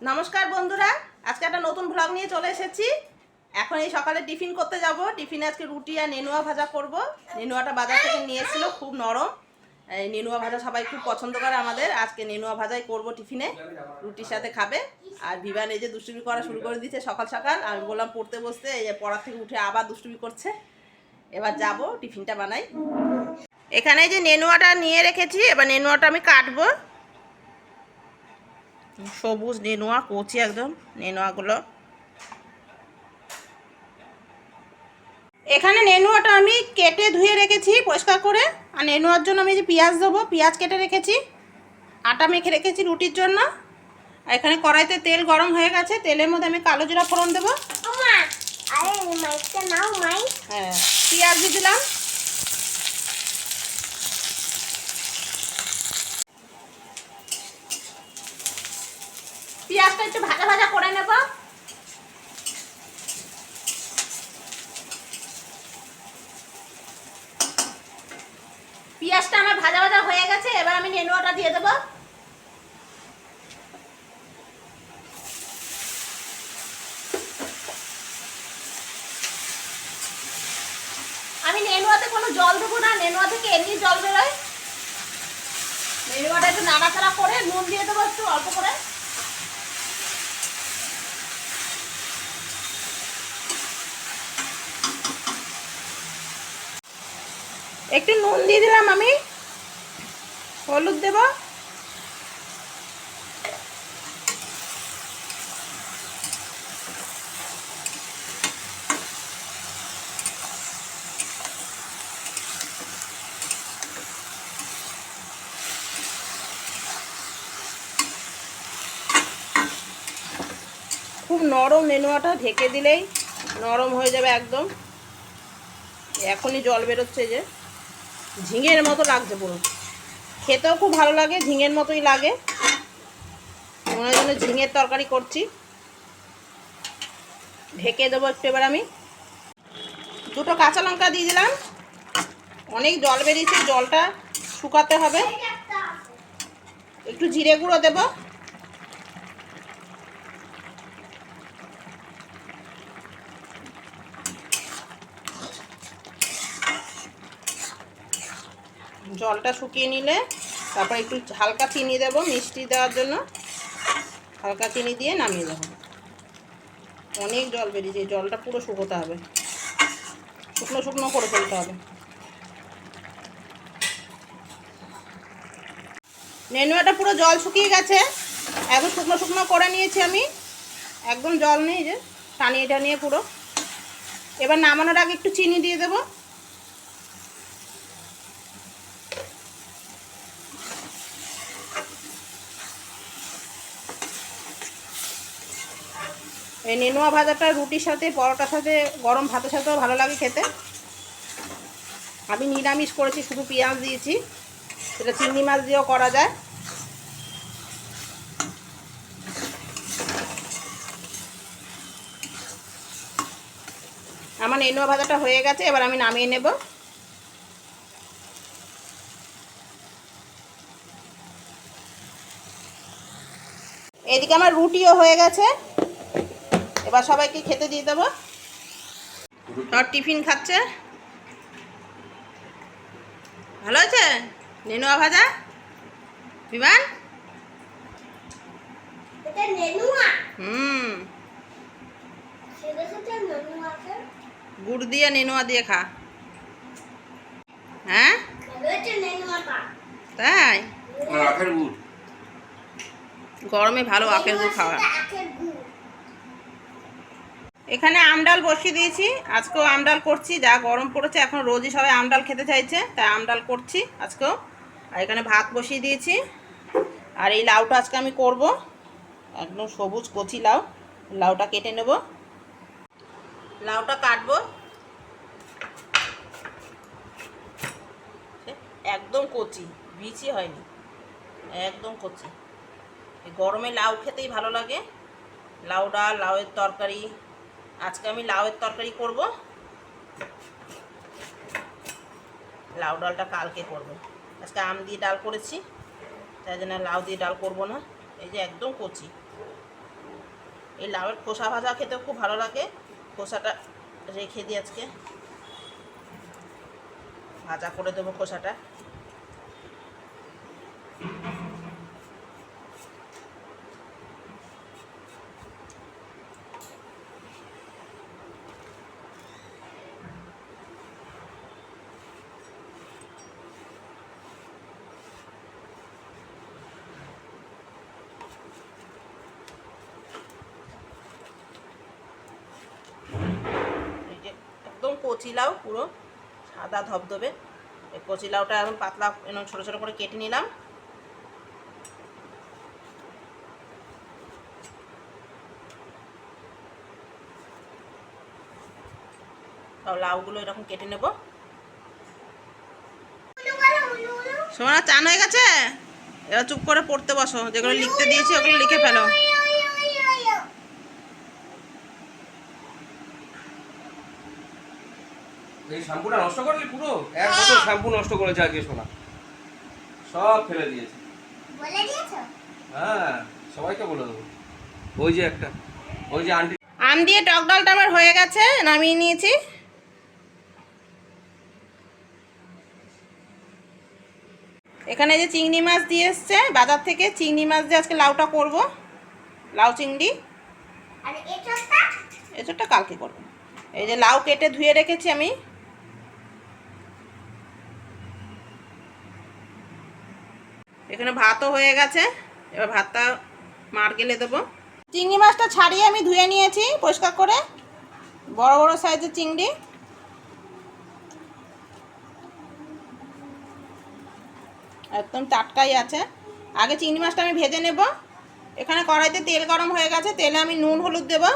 নমস্কার বন্ধুরা, আজকে একটা নতুন ব্লগ নিয়ে চলে এসেছি। এখন এই সকালে টিফিন করতে যাব। টিফিনে আজকে রুটি আর নেনুয়া ভাজা করব। নেনুয়াটা বাজার থেকে নিয়ে এসেছিল, খুব নরম। এই নেনুয়া ভাজা সবাই খুব পছন্দ করে আমাদের। আজকে নেনুয়া ভাজাই করব টিফিনে, রুটির সাথে খাবে। আর বিভান এই যে দুষ্টুমি করা শুরু করে দিয়েছে সকাল সকাল। আমি বললাম পড়তে বসতে, এই যে পড়ার থেকে উঠে আবার দুষ্টুমি করছে। এবার যাব টিফিনটা বানাই। এখানে যে নেনুয়াটা নিয়ে রেখেছি, এবার নেনুয়াটা আমি কাটবো। সবুজ নেনুয়া, কচি একদম নেনুয়াগুলো। এখানে নেনুয়াটা আমি কেটে ধুয়ে রেখেছি পরিষ্কার করে। আর নেনুয়ার জন্য আমি যে পেঁয়াজ দেবো, পেঁয়াজ কেটে রেখেছি। আটা মেখে রেখেছি রুটির জন্য। আর এখানে কড়াইতে তেল গরম হয়ে গেছে, তেলের মধ্যে আমি কালো জিরা ফোড়ন দেবো। হ্যাঁ, পেঁয়াজ দিয়ে দিলাম। পেঁয়াজটা একটু ভাজা ভাজা করে নেব। পেঁয়াজটা আমার ভাজা ভাজা হয়ে গেছে, এবার আমি নেনুয়াটা দিয়ে দেবো। আমি নেনুয়াতে কোনো জল দেবো না, নেনুয়া থেকে এমনি জল বেরোয়। নেনুয়াটা একটু নাড়াচাড়া করে নুন দিয়ে দেবো একটু অল্প করে। একটু নুন দিয়ে দিলাম আমি, হলুদ দেব। খুব নরম নেনুয়াটা, ঢেকে দিলেই নরম হয়ে যাবে একদম। এখনই জল বেরোচ্ছে, যে ঝিঙের মতো লাগছে পুরো। খেতেও খুব ভালো লাগে, ঝিঙের মতোই লাগে। মনে হয় ঝিঙের তরকারি করছি। ঢেকে দেবো একটু। এবার আমি দুটো কাঁচা লঙ্কা দিয়ে দিলাম। অনেক জল বেরিয়েছে, জলটা শুকাতে হবে। একটু জিরে গুঁড়ো দেব। জলটা শুকিয়ে নিলে তারপর একটু হালকা চিনি দেব, মিষ্টি দেওয়ার জন্য। হালকা চিনি দিয়ে নামিয়ে দেবো। অনেক জল বেরিয়েছে, জলটা পুরো শুকোতে হবে, শুকনো শুকনো করে ফেলতে হবে। নেনুয়াটা পুরো জল শুকিয়ে গেছে, একদম শুকনো শুকনো করে নিয়েছি আমি। একদম জল নেই, যে টানিয়ে টানিয়ে পুরো। এবার নামানোর আগে একটু চিনি দিয়ে দেবো। এই নেনুয়া ভাজাটা রুটির সাথে, পরোটার সাথে, গরম ভাতের সাথেও ভালো লাগে খেতে। আমি নিরামিষ করেছি, শুধু পেঁয়াজ দিয়েছি। সেটা চিংড়ি মাছ দিয়েও করা যায়। আমার নেনুয়া ভাজাটা হয়ে গেছে, এবার আমি নামিয়ে নেব। এদিকে আমার রুটিও হয়ে গেছে, এবার সবাইকে খেতে দিয়ে দেবো। আর টিফিন খাচ্ছে। ভালো আছে নেনুয়া ভাজা বিমান? গুড় দিয়ে নেনুয়া দিয়ে খা। হ্যাঁ তাই? গরমে ভালো আখের গুড় খাওয়া। এখানে আমডাল বসিয়ে দিয়েছি, আজকেও আমডাল করছি। যা গরম পড়েছে, এখন রোজই সবাই আমডাল খেতে চাইছে, তাই আমডাল করছি আজকেও। আর এখানে ভাত বসিয়ে দিয়েছি। আর এই লাউটা আজকে আমি করব, একদম সবুজ কচি লাউ। লাউটা কেটে নেব, লাউটা কাটবো। একদম কচি, বিচি হয়নি, একদম কচি। এই গরমে লাউ খেতেই ভালো লাগে। লাউ ডাল, লাউয়ের তরকারি। আজকে আমি লাউয়ের তরকারি করব। লাউ ডালটা কালকে করব। আজকে আম দিয়ে ডাল করেছি, তাই জন্য লাউ দিয়ে ডাল করব না। এই যে একদম কচি। এই লাউয়ের খোসা ভাজা খেতে খুব ভালো লাগে। খোসাটা রেখে দিই, আজকে ভাজা করে দেবো খোসাটা। একদম কচি লাউ, পুরো সাদা ধবধবে। এই কচি লাউটা এখন পাতলা ছোটো ছোটো করে কেটে নিলাম। লাউগুলো এরকম কেটে নেব। সোনা চান হয়ে গেছে, এবার চুপ করে পড়তে বসো, যেগুলো লিখতে দিয়েছি ওগুলো লিখে ফেলো। এই শ্যাম্পুটা নষ্ট করলি পুরো, এক বোতল শ্যাম্পু নষ্ট করেছে আজকে সোনা, সব ফেলে দিয়েছে। বলে দিয়েছো? হ্যাঁ, সবাইকে বলে দেবো। ওই যে একটা, ওই যে আন্টি। আম দিয়ে টক ডালটা আমার হয়ে গেছে, নামিয়ে নিয়েছি। এখানে যে চিংড়ি মাছ দিয়ে এসছে বাজার থেকে, চিংড়ি মাছ দিয়ে আজকে লাউটা করব, লাউ চিংড়ি। আর এচোরটা? এচোরটা কালকে করব। এই যে লাউ কেটে ধুয়ে রেখেছি আমি। এখানে ভাতও হয়ে গেছে, এবার ভাতটা মার গেলে দেবো। চিংড়ি মাছটা ছাড়িয়ে আমি ধুয়ে নিয়েছি পরিষ্কার করে, বড় বড় সাইজের চিংড়ি। একদম টাটকাই আছে। আগে চিংড়ি মাছটা আমি ভেজে নেব। এখানে কড়াইতে তেল গরম হয়ে গেছে, তেলে আমি নুন হলুদ দেব।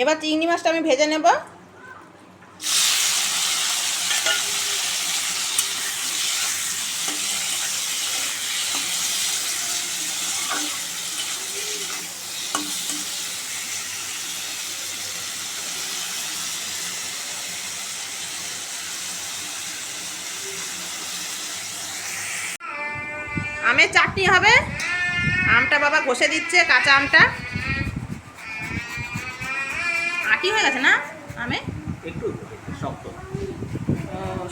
এবার চিংড়ি মাছটা আমি ভেজে নেব। আমের চাটনি হবে, আমটা বাবা ঘষে দিচ্ছে, কাঁচা আমটা। আটি হয়ে গেছে না আমে, একটু শক্ত,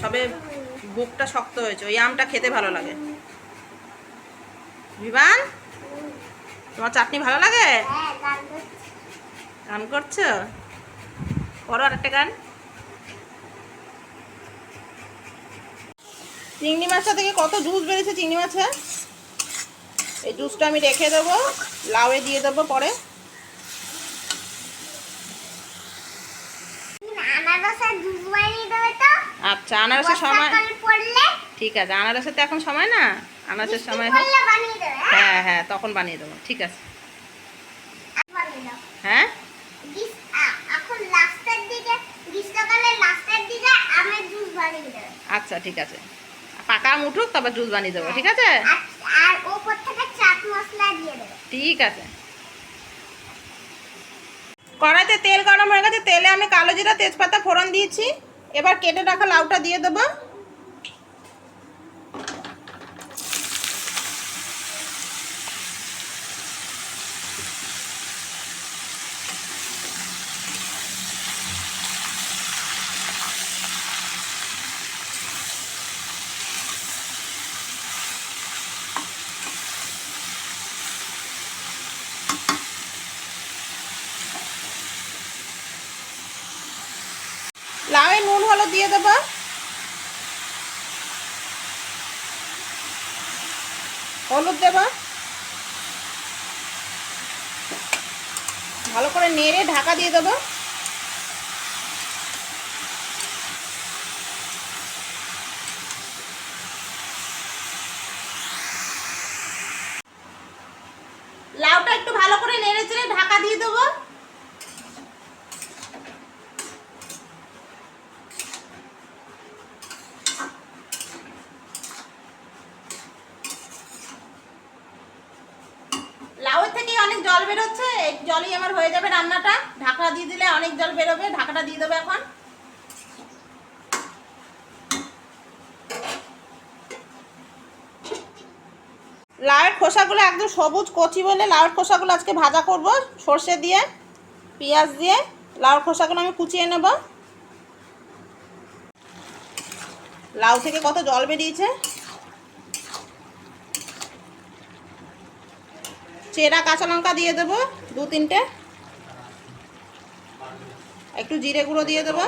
সবে বুকটা শক্ত হয়েছে। ওই আমটা খেতে ভালো লাগে। বিমান, তোমার চাটনি ভালো লাগে? হ্যাঁ, গান করছো, করো আর একটা গান। চিংড়ি মাছটা থেকে কত জুস বেরিয়েছে চিংড়ি মাছের। এই জুসটা আমি রেখে দেবো, লাউয়ে দিয়ে দেবো পরে। আনারসের জুস বানিয়ে দেবে তো? আচ্ছা, আনারসের সময় বর্ষাকাল পড়লে ঠিক আছে, আনারসের তো এখন সময় না, আনারসের সময় হোক। পড়লে বানিয়ে দেবে। হ্যাঁ হ্যাঁ, তখন বানিয়ে দেবো, ঠিক আছে। বানিয়ে দাও। হ্যাঁ, এখন লাস্টের দিকে, গ্রীষ্মকালের লাস্টের দিকে আমের জুস বানিয়ে দেবে। আচ্ছা ঠিক আছে, পাকা আম উঠুক তারপর জুস বানিয়ে দেবো, ঠিক আছে। আর ওপর থেকে চাট মশলা দিয়ে দেবে। ঠিক আছে। কড়াইতে তেল গরম হয়ে গেছে, তেলে আমি কালো জিরা তেজপাতা ফোড়ন দিয়েছি। এবার কেটে রাখা লাউটা দিয়ে দেবো। লাউয়ে নুন হলুদ দিয়ে দেবো। হলুদ দেবো, ভালো করে নেড়ে ঢাকা দিয়ে দেবো। লাউটা একটু ভালো করে নেড়ে চেড়ে ঢাকা দিয়ে দেবো। লাউয়ের থেকে অনেক জল বেরোচ্ছে, এই জলই আমার হয়ে যাবে রান্নাটা। ঢাকা দিয়ে দিলে অনেক জল বেরোবে, ঢাকাটা দিয়ে দেবো এখন। লাউয়ের খোসাগুলো একদম সবুজ কচি বলে লাউয়ের খোসাগুলো আজকে ভাজা করব সর্ষে দিয়ে, পেঁয়াজ দিয়ে। লাউয়ের খোসাগুলো আমি কুচিয়ে নেব। লাউ থেকে কত জল বেরিয়েছে। চেরা কাঁচা লঙ্কা দিয়ে দেবো 2-3টে, একটু জিরে গুঁড়ো দিয়ে দেবো।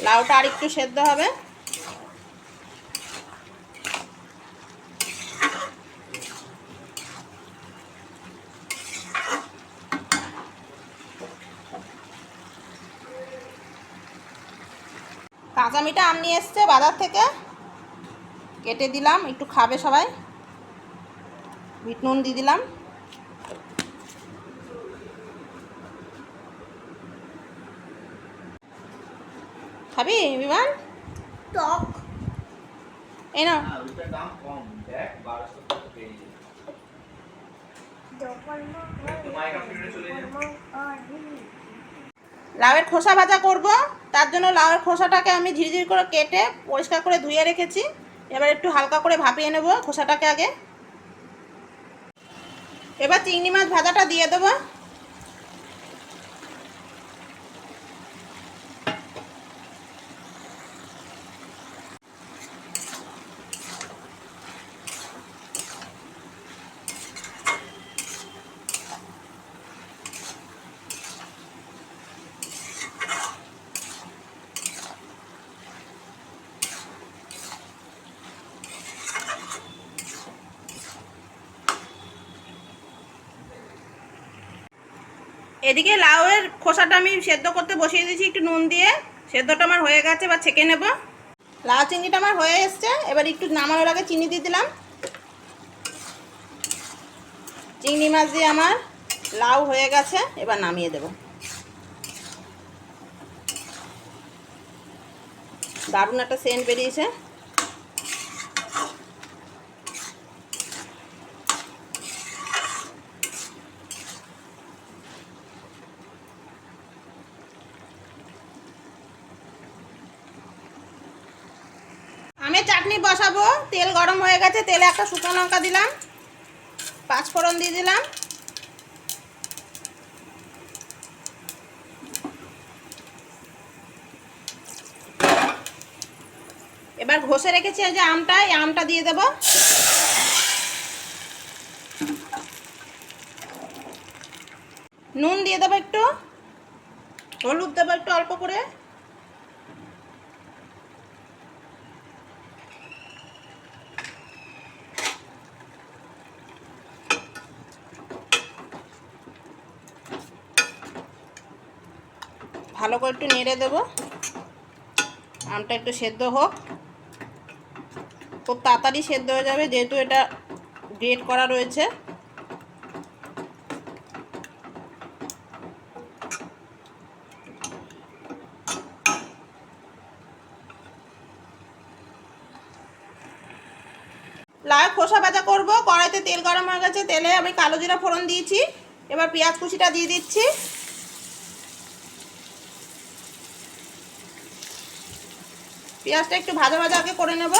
লাউটা আর একটু সেদ্ধ হবে। কাঁচা মিঠা আম নিয়ে এসছে বাজার থেকে, কেটে দিলাম, একটু খাবে সবাই। বিট নুন দিয়ে দিলাম। খাবি বিমান? টক এই না, ওইটার দাম কম, দেখ 1200 টাকা পেয়ে যাবে। একটু মাইকা ফিরে চলে যাবে। লাউয়ের খোসা ভাজা করব, তার জন্য লাউয়ের খোসাটাকে আমি ঝিরিঝিরি করে কেটে পরিষ্কার করে ধুয়ে রেখেছি। এবার একটু হালকা করে ভাপিয়ে নেব খোসাটাকে আগে। এবার চিংড়ি মাছ ভাজাটা দিয়ে দেবো। এদিকে লাউয়ের খোসাটা আমি সেদ্ধ করতে বসিয়ে দিয়েছি একটু নুন দিয়ে। সেদ্ধটা আমার হয়ে গেছে, এবার ছেঁকে নেব। লাউ চিংড়িটা আমার হয়ে এসছে, এবার একটু নামানোর আগে চিনি দিয়ে দিলাম। চিংড়ি মাছ দিয়ে আমার লাউ হয়ে গেছে, এবার নামিয়ে দেব। দারুণ একটা সেন্ট বেরিয়েছে। আমি চাটনি বসাবো, তেল গরম হয়ে গেছে, তেলে একটা শুকনো লঙ্কা দিলাম, 5 ফোড়ন দিয়ে দিলাম। এবার ঘষে রেখেছি এই যে আমটা, এই আমটা দিয়ে দেব। নুন দিয়ে দেবো একটু, হলুদ দেবো একটু অল্প করে। ভালো করে একটু নেড়ে দেবো, আমটা একটু সেদ্ধ হোক। খুব তাড়াতাড়ি সেদ্ধ হয়ে যাবে যেহেতু এটা গ্রেট করা রয়েছে। লাউ খোসা ভাজা করব, কড়াইতে তেল গরম হয়ে গেছে, তেলে আমি কালো জিরা ফোড়ন দিয়েছি। এবার পেঁয়াজ কুচিটা দিয়ে দিচ্ছি। পেঁয়াজটা একটু ভাজা ভাজা আগে করে নেব।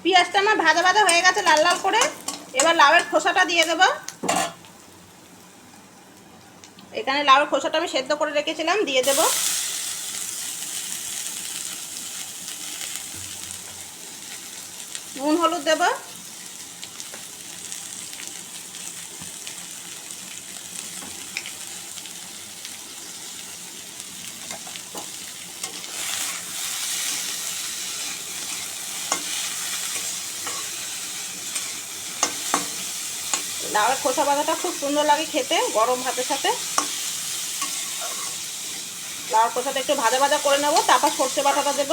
পেঁয়াজটা আমার ভাজা ভাজা হয়ে গেছে লাল লাল করে। এবার লাউয়ের খোসাটা দিয়ে দেব। এখানে লাউয়ের খোসাটা আমি সেদ্ধ করে রেখেছিলাম, দিয়ে দেব। নুন হলুদ দেব। লাউয়ের খোসা ভাজাটা খুব সুন্দর লাগে খেতে গরম ভাতের সাথে। লাউয়ের খোসাটা একটু ভাজা ভাজা করে নেব, তারপর সর্ষে বাটাটা দেব।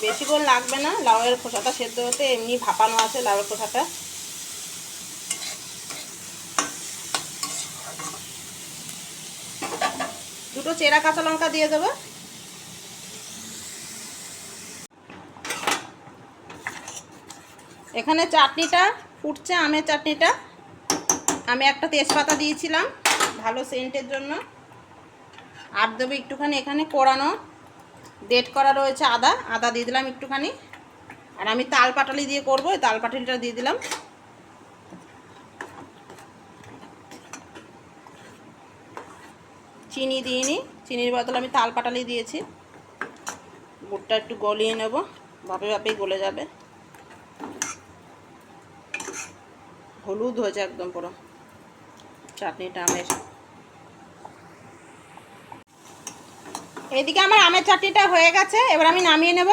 বেশিক্ষণ লাগবে না লাউয়ের খোসাটা সেদ্ধ হতে, এমনি ভাপানো আছে লাউয়ের খোসাটা। দুটো চেরা কাঁচা লঙ্কা দিয়ে দেবো। এখানে চাটনিটা ফুটছে, আমের চাটনিটা। আমি একটা তেজপাতা দিয়েছিলাম ভালো সেন্টের জন্য। আর দেবো একটুখানি এখানে কোড়ানো ডেট করা রয়েছে আদা, আদা দিয়ে দিলাম একটুখানি। আর আমি তাল পাটালি দিয়ে করবো, তাল পাটালিটা দিয়ে দিলাম। চিনি দিইনি, চিনির বদলে আমি তাল পাটালি দিয়েছি। গুড়টা একটু গলিয়ে নেব, ভাপে ভাপেই গলে যাবে। হলুদ হয়েছে একদম পুরো চাটনিটা আমের। এইদিকে আমার আমের চাটনিটা হয়ে গেছে, এবার আমি নামিয়ে নেব।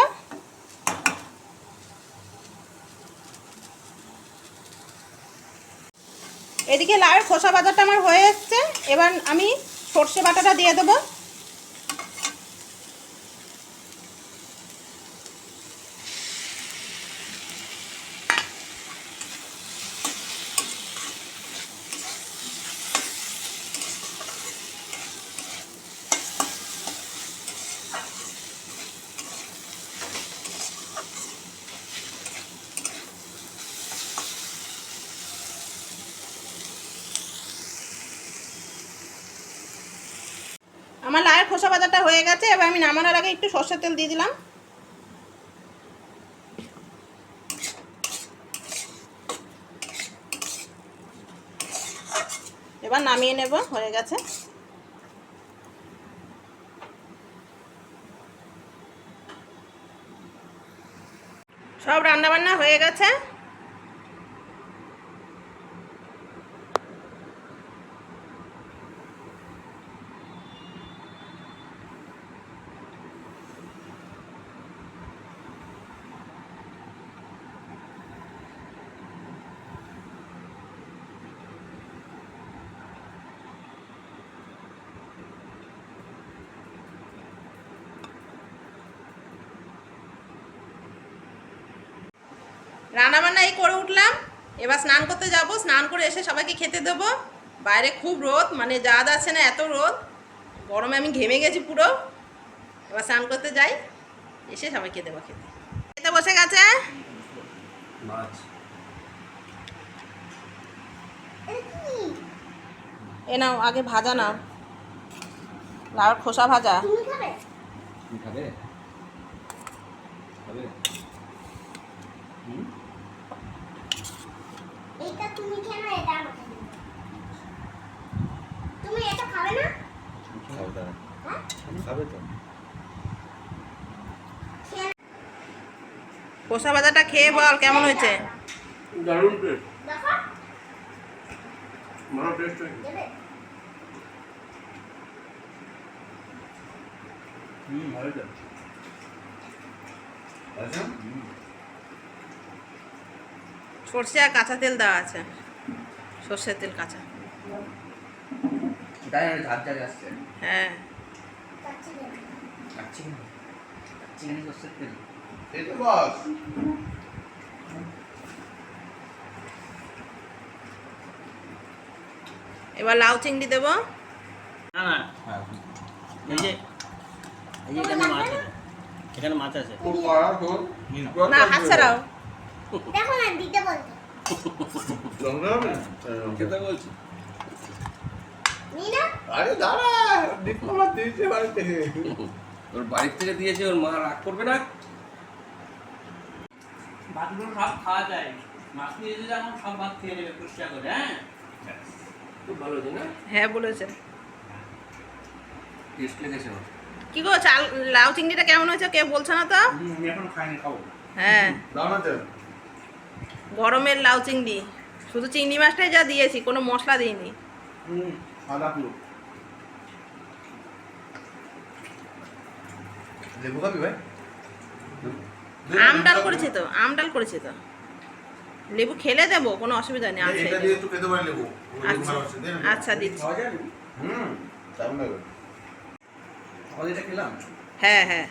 এদিকে লাউয়ের খোসা বাটাটা আমার হয়ে এসছে, এবার আমি সর্ষে বাটাটা দিয়ে দেবো। আমার লাউয়ের খোসা বাটাটা হয়ে গেছে, এবার আমি নামানোর আগে একটু সর্ষের তেল দিয়ে দিলাম। এবার নামিয়ে নেব, হয়ে গেছে। সব রান্না বান্না হয়ে গেছে। রান্নাবান্না এই করে উঠলাম, এবার স্নান করতে যাব। স্নান করে এসে সবাইকে খেতে দেবো। বাইরে খুব রোদ, মানে যা যাচ্ছে না এত রোদ, গরমে আমি ঘেমে গেছি পুরো। এবার স্নান করতে যাই, এসে সবাইকে দেবো খেতে। খেতে বসে গেছে। মাছ এ নাও, আগে ভাজা নাও, লাউয়ের খোসা ভাজা। তুমি খাবে? তুমি খাবে? খাবে? এইটা তুমি খেয়ে নাও, এটা আমাকে দিও। তুমি এটা খাবে না? খাবে তারা? হ্যাঁ? খাবে তো। খেয়ে নাও। খোসা ভাজাটা খেয়ে বল কেমন হয়েছে। দারুণ টেস্ট, দেখো, ভালো টেস্ট হয়েছে। দেবে? ভালো তো। আচ্ছা সর্ষে আর কাঁচা তেল দেওয়া আছে, সর্ষের তেল কাঁচা। তাই ঝাঁঝ ঝাঁঝ আসছে। হ্যাঁ, চাচ্ছি দেবে। চিকেন সর্ষের তেল। এই তো বস। এবার লাউ চিংড়ি দেবো। না না, এই যে এখানে মাছ আছে, এখানে মাছ আছে। ও করা তো না, হাত ছাড়াও। দেখো না, দিতে বলতে। লঙ্কা হবে না? খেতে বলছি। নিই না? আরে দাঁড়া, ডিপ্লোমা দিয়েছে বাড়ি থেকে। ওর বাড়ি থেকে দিয়েছে, ওর মা রাগ করবে না? ভাতগুলো সব খাওয়া যায়, মাছ নিয়ে যেতে এখন সব ভাত খেয়ে নেবে পরিষ্কার করে। হ্যাঁ, খুব ভালো হয়েছে না? হ্যাঁ বলেছে। টেস্ট লেগেছে ওর। কি গো, চাল লাউ চিংড়িটা কেমন হয়েছে কেউ বলছে না তো? আমি এখন খাইনি, খাবো। হ্যাঁ, দাও না তেল। গরমের লাউ চিংড়ি, শুধু চিংড়ি মাছটাই যা দিয়েছি, কোনো মশলা দিইনি। সাদা পুরো। লেবু খাবি ভাই? আম ডাল করেছি তো, আম ডাল করেছি তো। লেবু খেলে দেবো, কোনো অসুবিধা নেই। আম এটা খেয়ে দিয়ে দেবো। একটু খেতে পারি লেবু। আচ্ছা আচ্ছা, দিচ্ছি। খাওয়া যায়? দারুণ লাগবে। আমাদের এটা খেলাম। হ্যাঁ হ্যাঁ,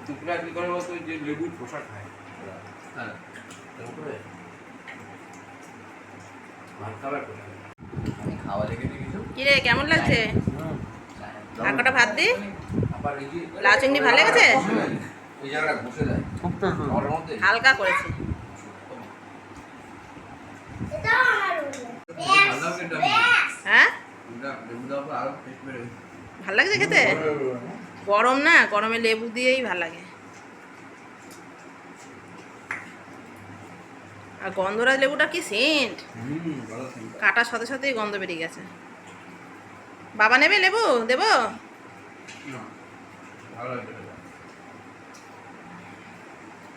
কুকুরা কি করে বলতো যে লেবুর খোসা খায় ওরা। হ্যাঁ এরকম করে ভাত খাবার করে আমি খাওয়া দেখে দেখেছো কিরে কেমন লাগছে? আর কটা ভাত দি। আবার এই যে লাউ চিংড়ি ভালো লেগেছে? এই জায়গাটা ঘষে যায় ওর মধ্যে হালকা করেছে। এটাও আমার রুল ভালো লাগে এটা হ্যাঁ লেবু দেওয়ার পর আরো টেস্ট বেড়ে গেছে ভাল লাগছে খেতে? গরম না, গরমে লেবু দিয়েই ভাল লাগে। আর গন্ধরাজ লেবুটা কি সেন্ট, ভালো থাকে কাটার সাথে সাথেই গন্ধ বেরিয়ে গেছে। বাবা নেবে লেবু দেবো? না ভালো লাগে এটা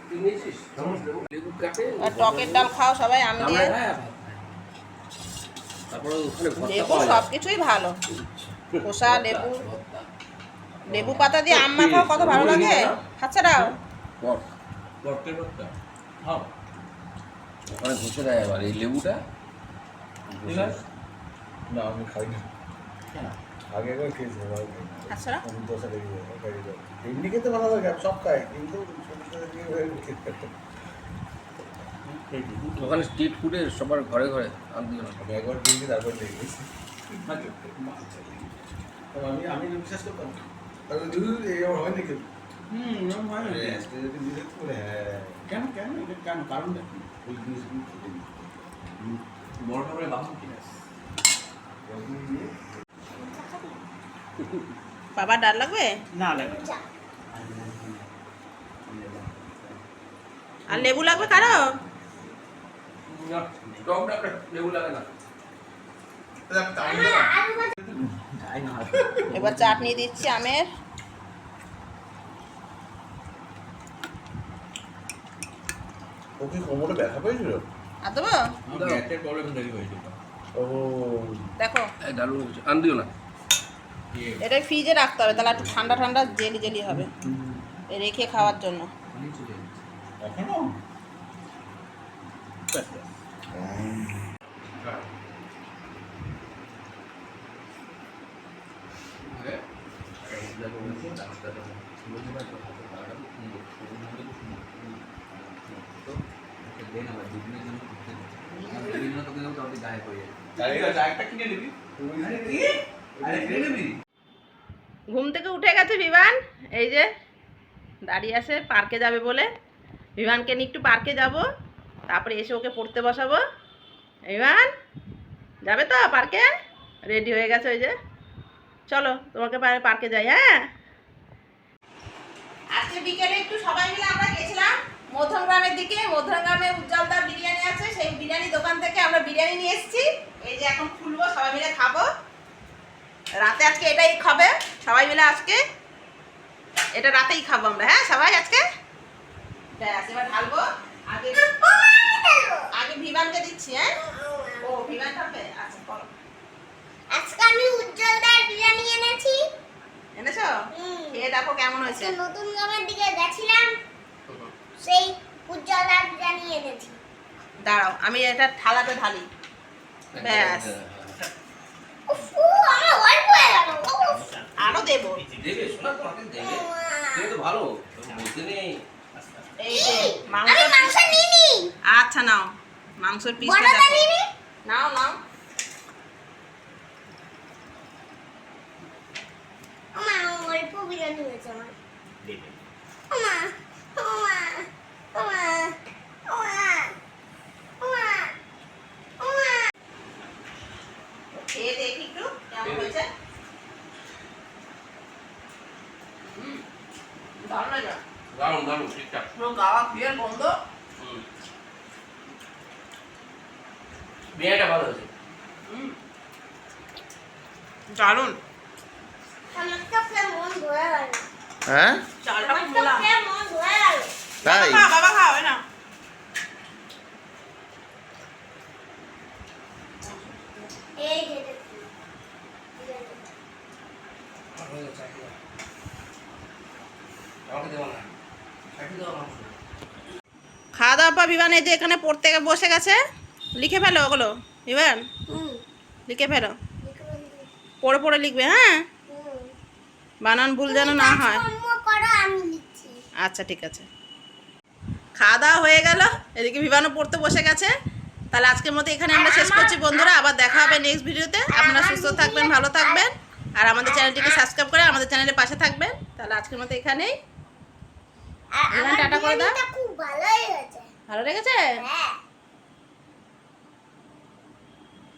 তুই নিয়েছিস লেবু কাটে আর টকের ডাল খাও সবাই আম দিয়ে। হ্যাঁ তারপরে ওখানে ভর্তা লেবু পাওয়া সব যায় কিছুই ভালো, খোসা লেবু, লেবু পাতা দিয়ে আম মাখাও কত ভালো লাগে। আচ্ছা দাও ভর্তের ভর্তা খাও ওখানে ঘষে দেয় আবার এই লেবুটা ঠিক আছে না আমি খাই না কেন আগে একবার খেয়েছি আচ্ছা দশা লেগে যায় এমনি খেতে ভালো লাগে আমি সব খাই কিন্তু ছোট ছোট দিয়ে খেতে ওখানে স্ট্রিট ফুডে সবার ঘরে ঘরে আনতে না আমি একবার খেয়েছি তারপর লেগে গেছি আমি বিশ্বাস করতাম তাহলে এই হয় নাকি ভালো লাগে যদি নিজে করে হ্যাঁ কেন কেন এটা কেন কারণটা কি ওই জিনিসগুলো খেতে দিই। বড় ঠাকুরের বাহন কিনা যখন দিয়ে বাবা ডাল লাগবে না লাগে আর লেবু লাগবে কারো? না টকটা লেবু লাগে না যাই না এবার চাটনি দিচ্ছি আমের। ও কি কোমরে ব্যথা পেয়েছিল আর দেবো? আমার গ্যাসের প্রবলেম তৈরি হয়েছিল ও দেখো এই দারুণ হয়েছে আন দিও না এটা ফ্রিজে রাখতে হবে, তাহলে একটু ঠান্ডা ঠান্ডা জেলি জেলি হবে রেখে খাওয়ার জন্য। এখনো ঘুম থেকে উঠে গেছে বিমান, এই যে দাঁড়িয়ে আছে পার্কে যাবে বলে। বিমানকে নিয়ে একটু পার্কে যাব, তারপরে এসে ওকে পড়তে বসাবো। বিমান যাবে তো পার্কে? রেডি হয়ে গেছে ওই যে। চলো তোমাকে পার্কে যাই। হ্যাঁ আজকে বিকেলে একটু সবাই মিলে আমরা গেছিলাম মধ্যমগ্রামের দিকে। মধ্যমগ্রামে উজ্জ্বলদার বিরিয়ানি আছে, সেই বিরিয়ানি দোকান থেকে আমরা বিরিয়ানি নিয়ে এসেছি। এই যে এখন খুলবো, সবাই মিলে খাবো। রাতে আজকে এটাই খাবে সবাই মিলে, আজকে এটা রাতেই খাবো আমরা। হ্যাঁ সবাই আজকে ব্যাস এবার ঢালবো। আগে আগে বিমানকে দিচ্ছি। হ্যাঁ ও বিমান খাবে, আচ্ছা বলো। আজকে আমি উজ্জ্বলদার বিরিয়ানি এনেছি। এনেছো? খেয়ে দেখো কেমন হয়েছে। আজকে নতুন গ্রামের দিকে গেছিলাম, সেই উজ্জ্বলদার বিরিয়ানি এনেছি। দাঁড়াও আমি এটা থালাতে ঢালি। ব্যাস উফ, আমার অল্প হয়ে গেল। উফ। আরো দেবো। দেবে শোনা তোমাকে দেবে তুমি তো ভালো বলতে নেই এই যে মাংস। আমি মাংস নিইনি, আচ্ছা নাও মাংসের পিসটা বড়টা দেখো। নিইনি। নাও নাও। আমা অল্প বিরিয়ানি হয়েছে আমার। আমা আমা আমা আমা আমা আমা। খেয়ে দেখি একটু কেমন হয়েছে। দারুণ হয়েছে। দারুণ দারুণ ঠিকঠাক পুরো গাওয়া ঘিয়ের গন্ধ। বিরিয়ানিটা ভালো হয়েছে দারুণ। আমার তো খেয়ে মন ভরে গেল। হ্যাঁ চালটা আমার খুব তো মোলা। খেয়ে মন ভরে গেল। তাই বাবা খাও না। এই যে দেখুন। আমাকে দেবো না চাকরি দেওয়া মাংস খাওয়া দাওয়া পর বিমান এই যে এখানে পড়তে বসে গেছে। লিখে ফেলো ওগুলো বিমান, লিখে ফেলো। পড়ে পড়ে লিখবে। হ্যাঁ বানান ভুল যেন না হয়। কাজকর্ম করো, আমি লিখছি। আচ্ছা ঠিক আছে। খাওয়া দাওয়া হয়ে গেল, এদিকে বিমানও পড়তে বসে গেছে। তাহলে আজকের মতো এখানে আমরা শেষ করছি বন্ধুরা, আবার দেখা হবে নেক্সট ভিডিওতে। আপনারা সুস্থ থাকবেন, ভালো থাকবেন, আর আমাদের চ্যানেলটিকে সাবস্ক্রাইব করে আমাদের চ্যানেলের পাশে থাকবেন। তাহলে আজকের মতো এখানেই। আর বিমান আমার টাটা করে দাও। বিরিয়ানিটা খুব ভালোই হয়েছে। ভালো লেগেছে? হ্যাঁ।